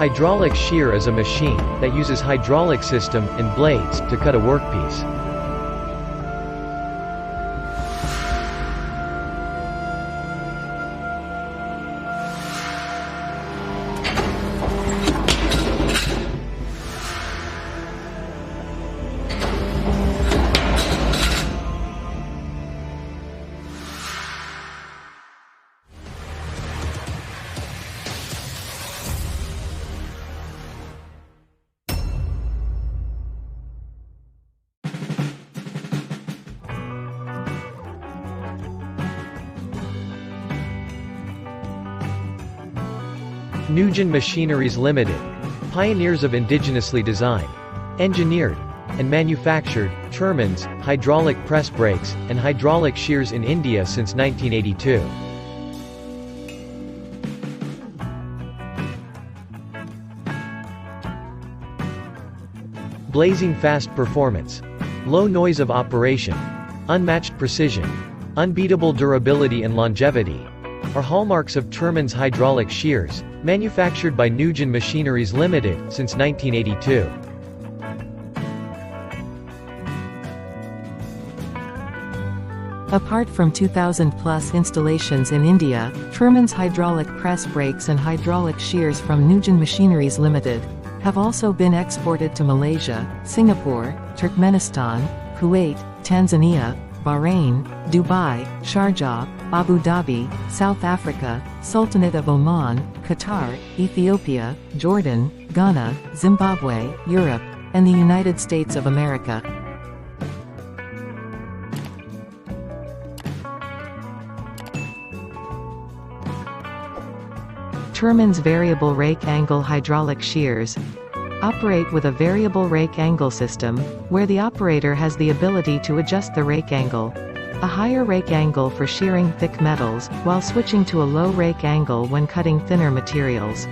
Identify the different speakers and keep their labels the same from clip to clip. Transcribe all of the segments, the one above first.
Speaker 1: Hydraulic shear is a machine that uses hydraulic system and blades to cut a workpiece.
Speaker 2: NuGEN Machineries Ltd. Pioneers of indigenously designed, engineered, and manufactured Trimans, hydraulic press brakes, and hydraulic shears in India since 1982. Blazing fast performance, low noise of operation, unmatched precision, unbeatable durability and longevity are hallmarks of Trimans hydraulic shears, manufactured by NuGEN Machineries Ltd. Since 1982.
Speaker 3: Apart from 2,000-plus installations in India, Trimans hydraulic press brakes and hydraulic shears from NuGEN Machineries Ltd. have also been exported to Malaysia, Singapore, Turkmenistan, Kuwait, Tanzania, Bahrain, Dubai, Sharjah, Abu Dhabi, South Africa, Sultanate of Oman, Qatar, Ethiopia, Jordan, Ghana, Zimbabwe, Europe, and the United States of America. Trimans variable rake angle hydraulic shears operate with a variable rake angle system, where the operator has the ability to adjust the rake angle. A higher rake angle for shearing thick metals, while switching to a low rake angle when cutting thinner materials.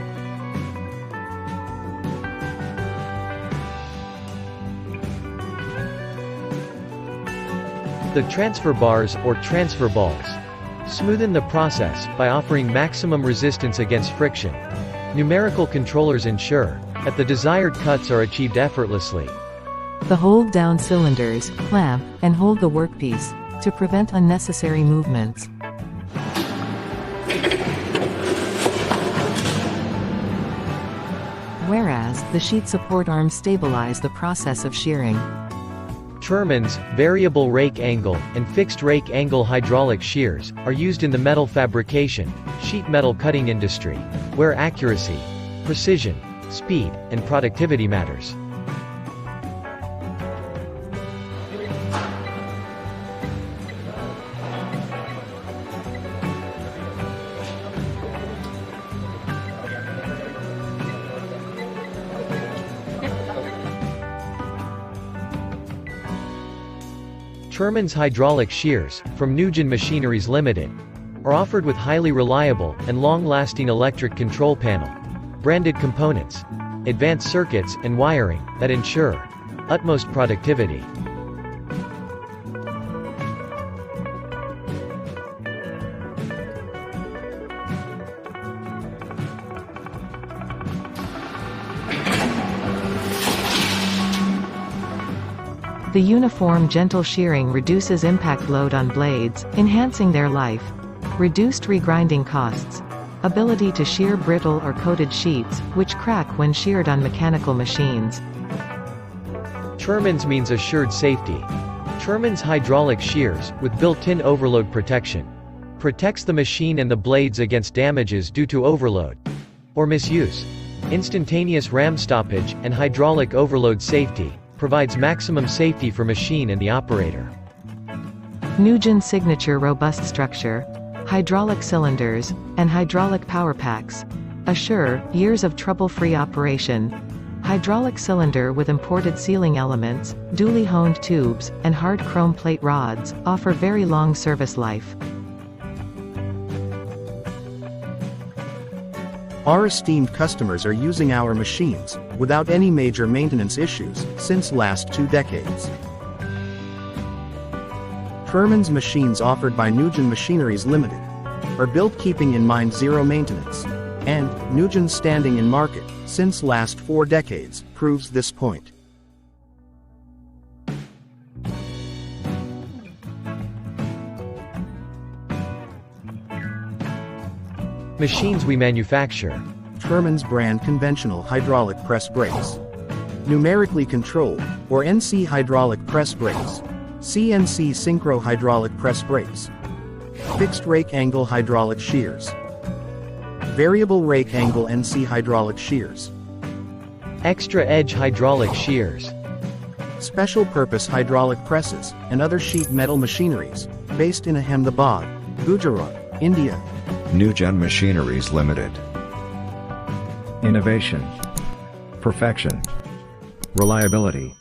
Speaker 2: The transfer bars, or transfer balls, smoothen the process by offering maximum resistance against friction. Numerical controllers ensure that the desired cuts are achieved effortlessly.
Speaker 3: The hold down cylinders, clamp, and hold the workpiece to prevent unnecessary movements. Whereas, the sheet support arms stabilize the process of shearing.
Speaker 2: Trimans, variable rake angle, and fixed rake angle hydraulic shears are used in the metal fabrication, sheet metal cutting industry, where accuracy, precision, speed, and productivity matters. Trimans hydraulic shears, from NuGEN Machineries Ltd., are offered with highly reliable and long-lasting electric control panel, branded components, advanced circuits and wiring that ensure utmost productivity.
Speaker 3: The uniform gentle shearing reduces impact load on blades, enhancing their life. Reduced regrinding costs. Ability to shear brittle or coated sheets, which crack when sheared on mechanical machines.
Speaker 2: Trimans means assured safety. Trimans hydraulic shears, with built-in overload protection, protects the machine and the blades against damages due to overload or misuse. Instantaneous ram stoppage and hydraulic overload safety provides maximum safety for machine and the operator.
Speaker 3: NuGEN signature robust structure, hydraulic cylinders, and hydraulic power packs assure years of trouble-free operation. Hydraulic cylinder with imported sealing elements, duly honed tubes, and hard chrome plate rods offer very long service life.
Speaker 4: Our esteemed customers are using our machines without any major maintenance issues since last 2 decades. Trimans machines offered by NuGEN Machineries Ltd. are built keeping in mind zero maintenance And NuGEN's standing in market, since last 4 decades, proves this point.
Speaker 2: Machines we manufacture.
Speaker 4: Trimans brand conventional hydraulic press brakes. Numerically controlled, or NC hydraulic press brakes. CNC synchro hydraulic press brakes. Fixed rake angle hydraulic shears. Variable rake angle NC hydraulic shears.
Speaker 2: Extra edge hydraulic shears.
Speaker 4: Special purpose hydraulic presses, and other sheet metal machineries, based in Ahmedabad, Gujarat, India.
Speaker 5: NuGEN Machineries Ltd. Innovation. Perfection. Reliability.